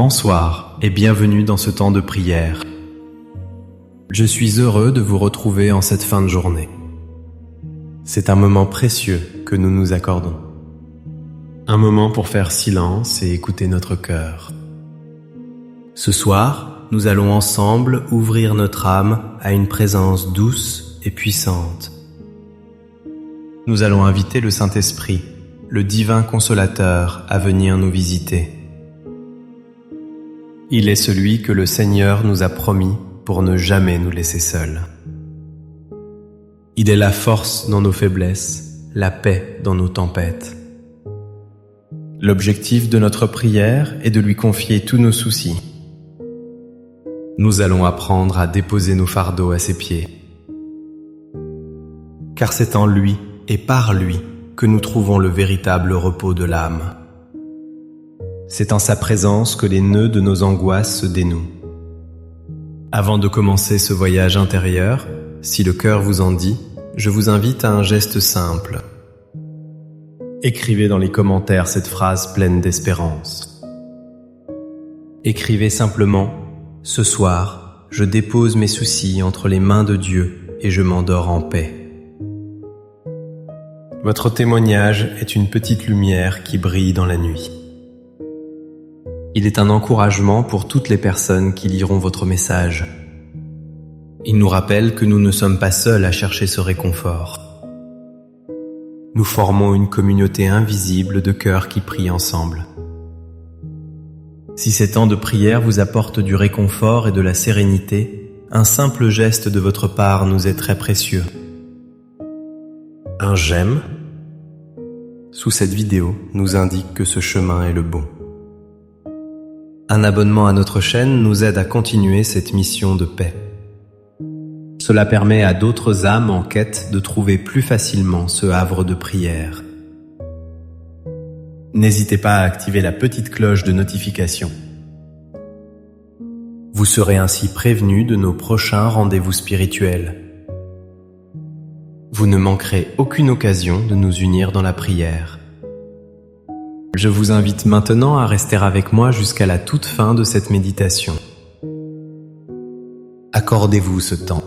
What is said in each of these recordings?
Bonsoir et bienvenue dans ce temps de prière. Je suis heureux de vous retrouver en cette fin de journée. C'est un moment précieux que nous nous accordons. Un moment pour faire silence et écouter notre cœur. Ce soir, nous allons ensemble ouvrir notre âme à une présence douce et puissante. Nous allons inviter le Saint-Esprit, le divin consolateur, à venir nous visiter. Il est celui que le Seigneur nous a promis pour ne jamais nous laisser seuls. Il est la force dans nos faiblesses, la paix dans nos tempêtes. L'objectif de notre prière est de lui confier tous nos soucis. Nous allons apprendre à déposer nos fardeaux à ses pieds. Car c'est en lui et par lui que nous trouvons le véritable repos de l'âme. C'est en sa présence que les nœuds de nos angoisses se dénouent. Avant de commencer ce voyage intérieur, si le cœur vous en dit, je vous invite à un geste simple. Écrivez dans les commentaires cette phrase pleine d'espérance. Écrivez simplement « Ce soir, je dépose mes soucis entre les mains de Dieu et je m'endors en paix ». Votre témoignage est une petite lumière qui brille dans la nuit. Il est un encouragement pour toutes les personnes qui liront votre message. Il nous rappelle que nous ne sommes pas seuls à chercher ce réconfort. Nous formons une communauté invisible de cœurs qui prient ensemble. Si ces temps de prière vous apportent du réconfort et de la sérénité, un simple geste de votre part nous est très précieux. Un j'aime sous cette vidéo nous indique que ce chemin est le bon. Un abonnement à notre chaîne nous aide à continuer cette mission de paix. Cela permet à d'autres âmes en quête de trouver plus facilement ce havre de prière. N'hésitez pas à activer la petite cloche de notification. Vous serez ainsi prévenus de nos prochains rendez-vous spirituels. Vous ne manquerez aucune occasion de nous unir dans la prière. Je vous invite maintenant à rester avec moi jusqu'à la toute fin de cette méditation. Accordez-vous ce temps.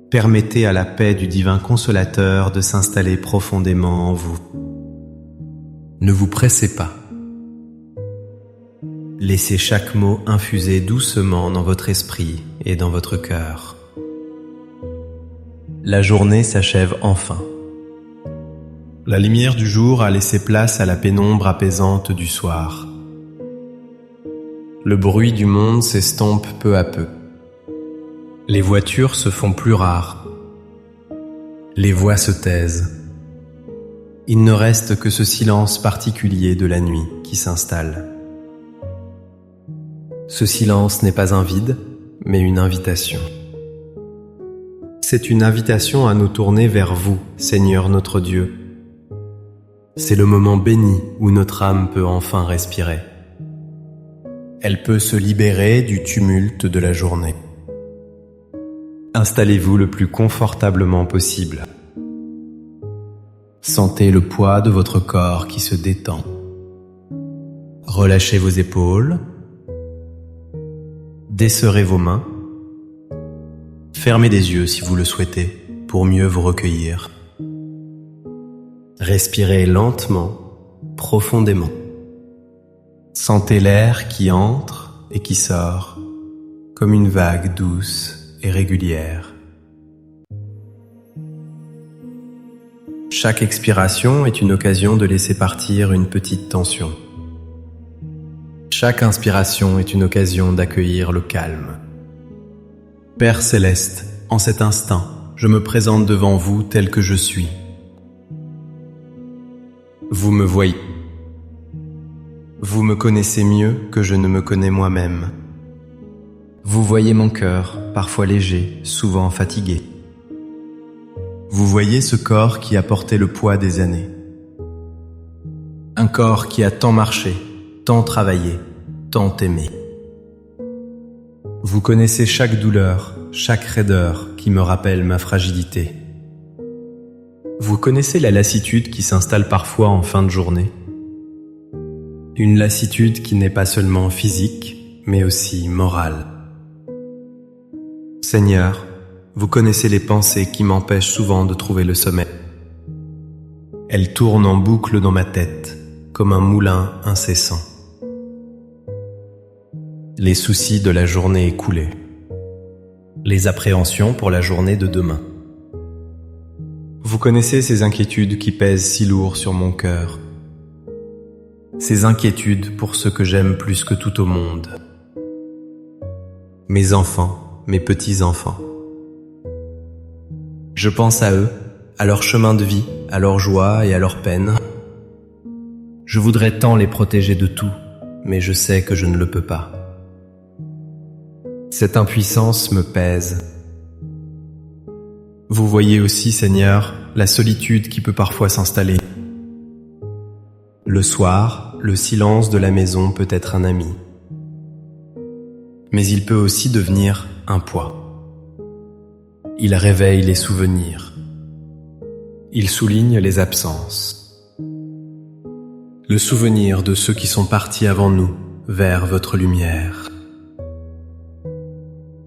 Permettez à la paix du divin consolateur de s'installer profondément en vous. Ne vous pressez pas. Laissez chaque mot infuser doucement dans votre esprit et dans votre cœur. La journée s'achève enfin. La lumière du jour a laissé place à la pénombre apaisante du soir. Le bruit du monde s'estompe peu à peu. Les voitures se font plus rares. Les voix se taisent. Il ne reste que ce silence particulier de la nuit qui s'installe. Ce silence n'est pas un vide, mais une invitation. C'est une invitation à nous tourner vers vous, Seigneur notre Dieu. C'est le moment béni où notre âme peut enfin respirer. Elle peut se libérer du tumulte de la journée. Installez-vous le plus confortablement possible. Sentez le poids de votre corps qui se détend. Relâchez vos épaules. Desserrez vos mains. Fermez les yeux si vous le souhaitez pour mieux vous recueillir. Respirez lentement, profondément. Sentez l'air qui entre et qui sort, comme une vague douce et régulière. Chaque expiration est une occasion de laisser partir une petite tension. Chaque inspiration est une occasion d'accueillir le calme. Père Céleste, en cet instant, je me présente devant vous tel que je suis. Vous me voyez. Vous me connaissez mieux que je ne me connais moi-même. Vous voyez mon cœur, parfois léger, souvent fatigué. Vous voyez ce corps qui a porté le poids des années. Un corps qui a tant marché, tant travaillé, tant aimé. Vous connaissez chaque douleur, chaque raideur qui me rappelle ma fragilité. Vous connaissez la lassitude qui s'installe parfois en fin de journée. Une lassitude qui n'est pas seulement physique, mais aussi morale. Seigneur, vous connaissez les pensées qui m'empêchent souvent de trouver le sommeil. Elles tournent en boucle dans ma tête, comme un moulin incessant. Les soucis de la journée écoulée. Les appréhensions pour la journée de demain. Vous connaissez ces inquiétudes qui pèsent si lourd sur mon cœur. Ces inquiétudes pour ceux que j'aime plus que tout au monde. Mes enfants, mes petits-enfants. Je pense à eux, à leur chemin de vie, à leur joie et à leur peine. Je voudrais tant les protéger de tout, mais je sais que je ne le peux pas. Cette impuissance me pèse. Vous voyez aussi, Seigneur, la solitude qui peut parfois s'installer. Le soir, le silence de la maison peut être un ami. Mais il peut aussi devenir un poids. Il réveille les souvenirs. Il souligne les absences. Le souvenir de ceux qui sont partis avant nous vers votre lumière.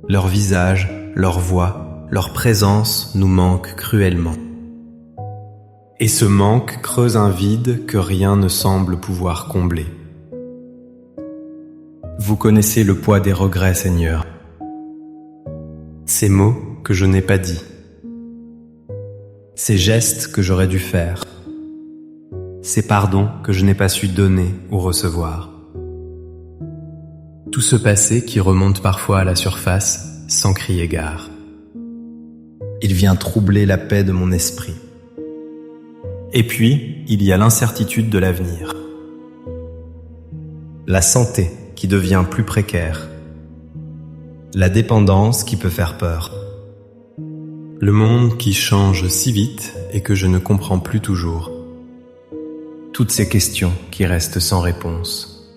Leur visage, leur voix, leur présence nous manquent cruellement. Et ce manque creuse un vide que rien ne semble pouvoir combler. Vous connaissez le poids des regrets, Seigneur. Ces mots que je n'ai pas dits. Ces gestes que j'aurais dû faire. Ces pardons que je n'ai pas su donner ou recevoir. Tout ce passé qui remonte parfois à la surface sans crier gare. Il vient troubler la paix de mon esprit. Et puis, il y a l'incertitude de l'avenir. La santé qui devient plus précaire. La dépendance qui peut faire peur. Le monde qui change si vite et que je ne comprends plus toujours. Toutes ces questions qui restent sans réponse.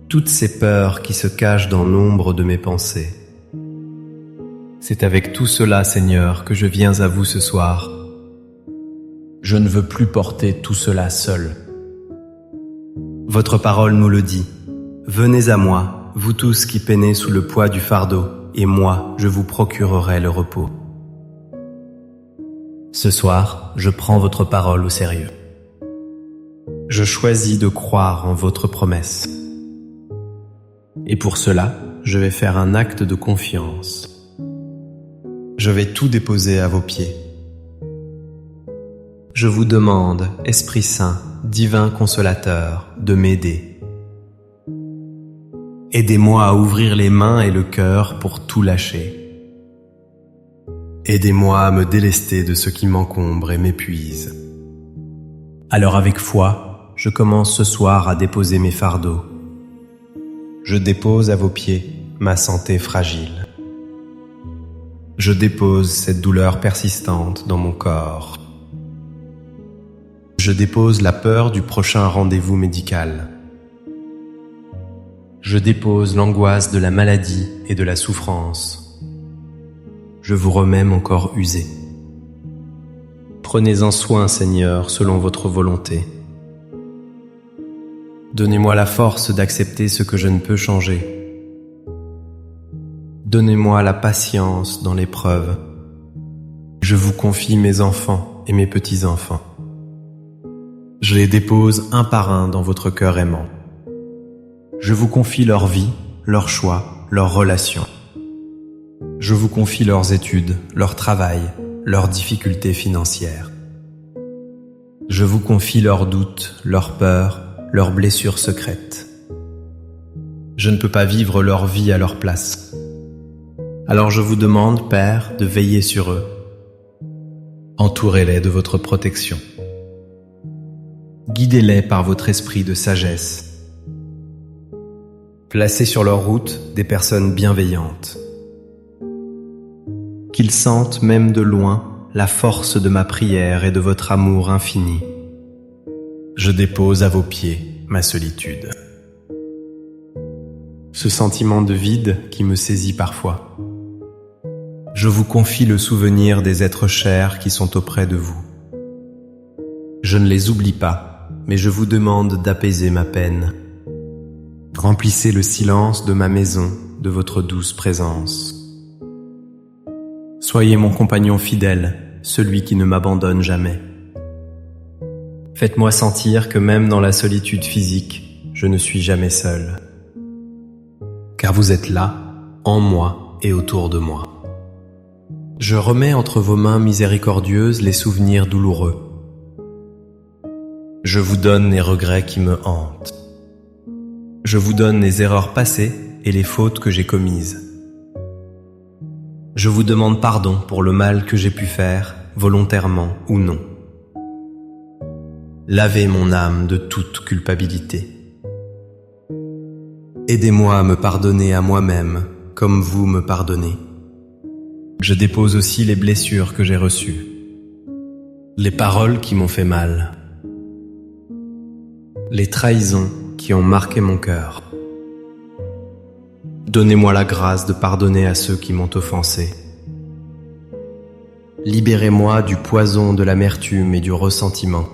Toutes ces peurs qui se cachent dans l'ombre de mes pensées. C'est avec tout cela, Seigneur, que je viens à vous ce soir. Je ne veux plus porter tout cela seul. Votre parole nous le dit. Venez à moi, vous tous qui peinez sous le poids du fardeau, et moi, je vous procurerai le repos. Ce soir, je prends votre parole au sérieux. Je choisis de croire en votre promesse. Et pour cela, je vais faire un acte de confiance. Je vais tout déposer à vos pieds. Je vous demande, Esprit Saint, divin consolateur, de m'aider. Aidez-moi à ouvrir les mains et le cœur pour tout lâcher. Aidez-moi à me délester de ce qui m'encombre et m'épuise. Alors avec foi, je commence ce soir à déposer mes fardeaux. Je dépose à vos pieds ma santé fragile. Je dépose cette douleur persistante dans mon corps. Je dépose la peur du prochain rendez-vous médical. Je dépose l'angoisse de la maladie et de la souffrance. Je vous remets mon corps usé. Prenez-en soin, Seigneur, selon votre volonté. Donnez-moi la force d'accepter ce que je ne peux changer. Donnez-moi la patience dans l'épreuve. Je vous confie mes enfants et mes petits-enfants. Je les dépose un par un dans votre cœur aimant. Je vous confie leur vie, leurs choix, leurs relations. Je vous confie leurs études, leur travail, leurs difficultés financières. Je vous confie leurs doutes, leurs peurs, leurs blessures secrètes. Je ne peux pas vivre leur vie à leur place. Alors je vous demande, Père, de veiller sur eux. Entourez-les de votre protection. Guidez-les par votre esprit de sagesse. Placez sur leur route des personnes bienveillantes. Qu'ils sentent même de loin la force de ma prière et de votre amour infini. Je dépose à vos pieds ma solitude. Ce sentiment de vide qui me saisit parfois. Je vous confie le souvenir des êtres chers qui sont auprès de vous. Je ne les oublie pas, mais je vous demande d'apaiser ma peine. Remplissez le silence de ma maison de votre douce présence. Soyez mon compagnon fidèle, celui qui ne m'abandonne jamais. Faites-moi sentir que même dans la solitude physique, je ne suis jamais seul. Car vous êtes là, en moi et autour de moi. Je remets entre vos mains miséricordieuses les souvenirs douloureux. Je vous donne les regrets qui me hantent. Je vous donne les erreurs passées et les fautes que j'ai commises. Je vous demande pardon pour le mal que j'ai pu faire, volontairement ou non. Lavez mon âme de toute culpabilité. Aidez-moi à me pardonner à moi-même, comme vous me pardonnez. Je dépose aussi les blessures que j'ai reçues, les paroles qui m'ont fait mal, les trahisons qui ont marqué mon cœur. Donnez-moi la grâce de pardonner à ceux qui m'ont offensé. Libérez-moi du poison de l'amertume et du ressentiment.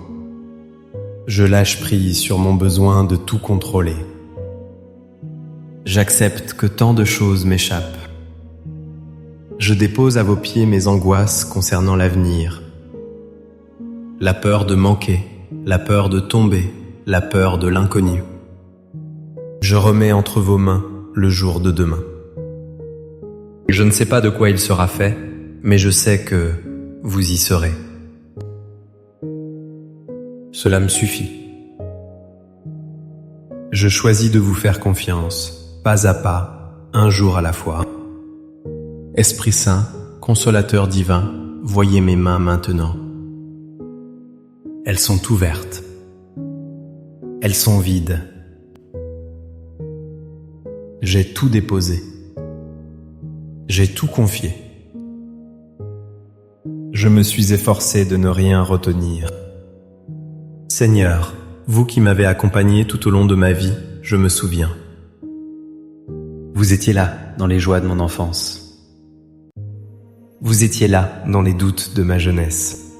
Je lâche prise sur mon besoin de tout contrôler. J'accepte que tant de choses m'échappent. Je dépose à vos pieds mes angoisses concernant l'avenir. La peur de manquer, la peur de tomber, la peur de l'inconnu. Je remets entre vos mains le jour de demain. Je ne sais pas de quoi il sera fait, mais je sais que vous y serez. Cela me suffit. Je choisis de vous faire confiance, pas à pas, un jour à la fois. Esprit Saint, consolateur divin, voyez mes mains maintenant. Elles sont ouvertes. Elles sont vides. J'ai tout déposé. J'ai tout confié. Je me suis efforcé de ne rien retenir. Seigneur, vous qui m'avez accompagné tout au long de ma vie, je me souviens. Vous étiez là dans les joies de mon enfance. Vous étiez là dans les doutes de ma jeunesse.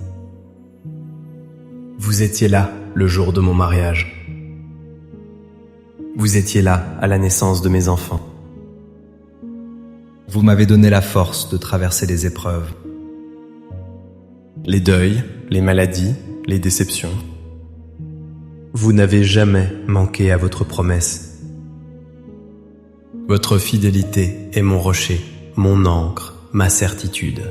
Vous étiez là le jour de mon mariage. Vous étiez là à la naissance de mes enfants. Vous m'avez donné la force de traverser les épreuves, les deuils, les maladies, les déceptions. Vous n'avez jamais manqué à votre promesse. Votre fidélité est mon rocher, mon ancre, ma certitude.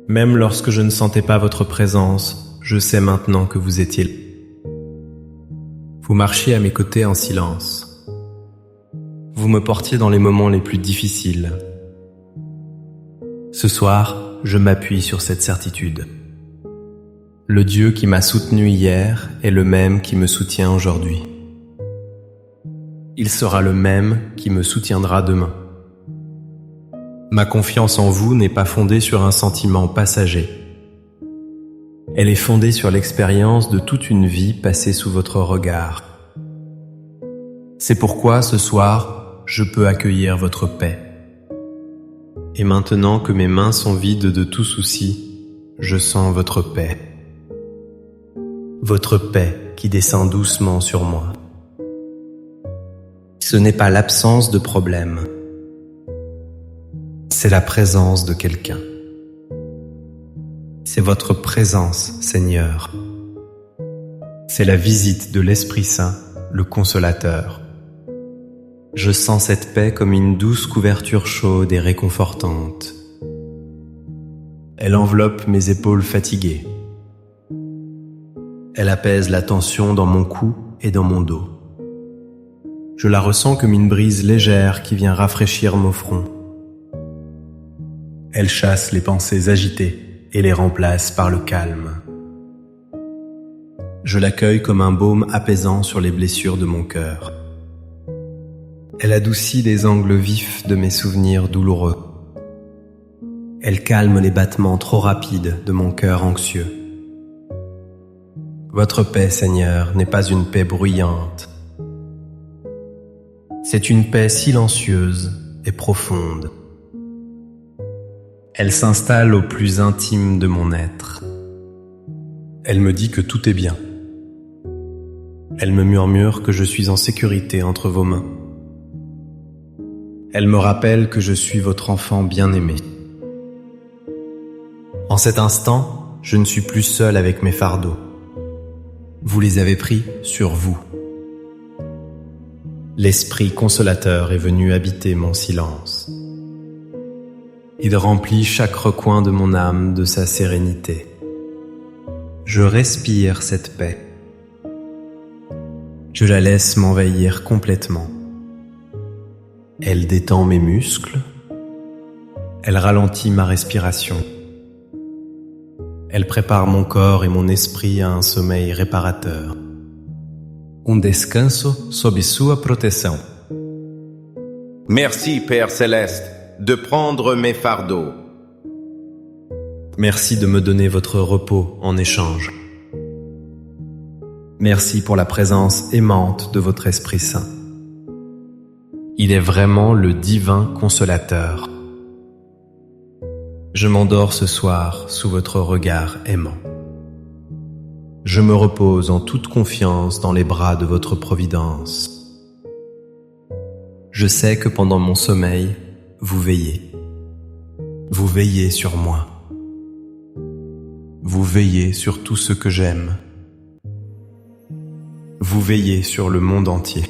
Même lorsque je ne sentais pas votre présence, je sais maintenant que vous étiez là. Vous marchiez à mes côtés en silence. Vous me portiez dans les moments les plus difficiles. Ce soir, je m'appuie sur cette certitude. Le Dieu qui m'a soutenu hier est le même qui me soutient aujourd'hui. Il sera le même qui me soutiendra demain. Ma confiance en vous n'est pas fondée sur un sentiment passager. Elle est fondée sur l'expérience de toute une vie passée sous votre regard. C'est pourquoi ce soir, je peux accueillir votre paix. Et maintenant que mes mains sont vides de tout souci, je sens votre paix. Votre paix qui descend doucement sur moi. Ce n'est pas l'absence de problème. C'est la présence de quelqu'un. C'est votre présence, Seigneur. C'est la visite de l'Esprit Saint, le Consolateur. Je sens cette paix comme une douce couverture chaude et réconfortante. Elle enveloppe mes épaules fatiguées. Elle apaise la tension dans mon cou et dans mon dos. Je la ressens comme une brise légère qui vient rafraîchir mon front. Elle chasse les pensées agitées et les remplace par le calme. Je l'accueille comme un baume apaisant sur les blessures de mon cœur. Elle adoucit les angles vifs de mes souvenirs douloureux. Elle calme les battements trop rapides de mon cœur anxieux. Votre paix, Seigneur, n'est pas une paix bruyante. C'est une paix silencieuse et profonde. Elle s'installe au plus intime de mon être. Elle me dit que tout est bien. Elle me murmure que je suis en sécurité entre vos mains. Elle me rappelle que je suis votre enfant bien-aimé. En cet instant, je ne suis plus seul avec mes fardeaux. Vous les avez pris sur vous. L'Esprit consolateur est venu habiter mon silence. Il remplit chaque recoin de mon âme de sa sérénité. Je respire cette paix. Je la laisse m'envahir complètement. Elle détend mes muscles. Elle ralentit ma respiration. Elle prépare mon corps et mon esprit à un sommeil réparateur. Un descanso sob sua proteção. Merci, Père Céleste, de prendre mes fardeaux. Merci de me donner votre repos en échange. Merci pour la présence aimante de votre Esprit Saint. Il est vraiment le divin consolateur. Je m'endors ce soir sous votre regard aimant. Je me repose en toute confiance dans les bras de votre providence. Je sais que pendant mon sommeil, vous veillez. Vous veillez sur moi. Vous veillez sur tout ce que j'aime. Vous veillez sur le monde entier.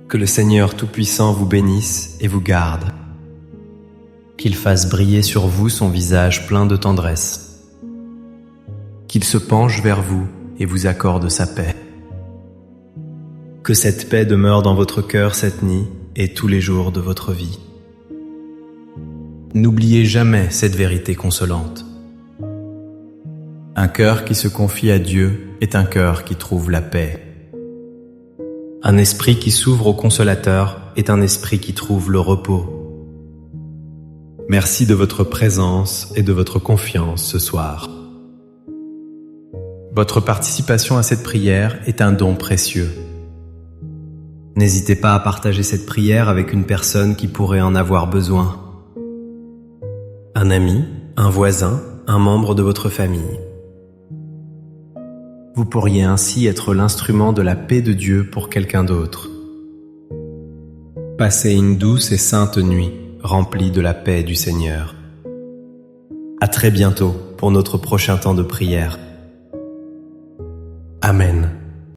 Que le Seigneur Tout-Puissant vous bénisse et vous garde. Qu'il fasse briller sur vous son visage plein de tendresse. Qu'il se penche vers vous et vous accorde sa paix. Que cette paix demeure dans votre cœur cette nuit et tous les jours de votre vie. N'oubliez jamais cette vérité consolante. Un cœur qui se confie à Dieu est un cœur qui trouve la paix. Un esprit qui s'ouvre au consolateur est un esprit qui trouve le repos. Merci de votre présence et de votre confiance ce soir. Votre participation à cette prière est un don précieux. N'hésitez pas à partager cette prière avec une personne qui pourrait en avoir besoin. Un ami, un voisin, un membre de votre famille. Vous pourriez ainsi être l'instrument de la paix de Dieu pour quelqu'un d'autre. Passez une douce et sainte nuit, remplie de la paix du Seigneur. À très bientôt pour notre prochain temps de prière. Amen.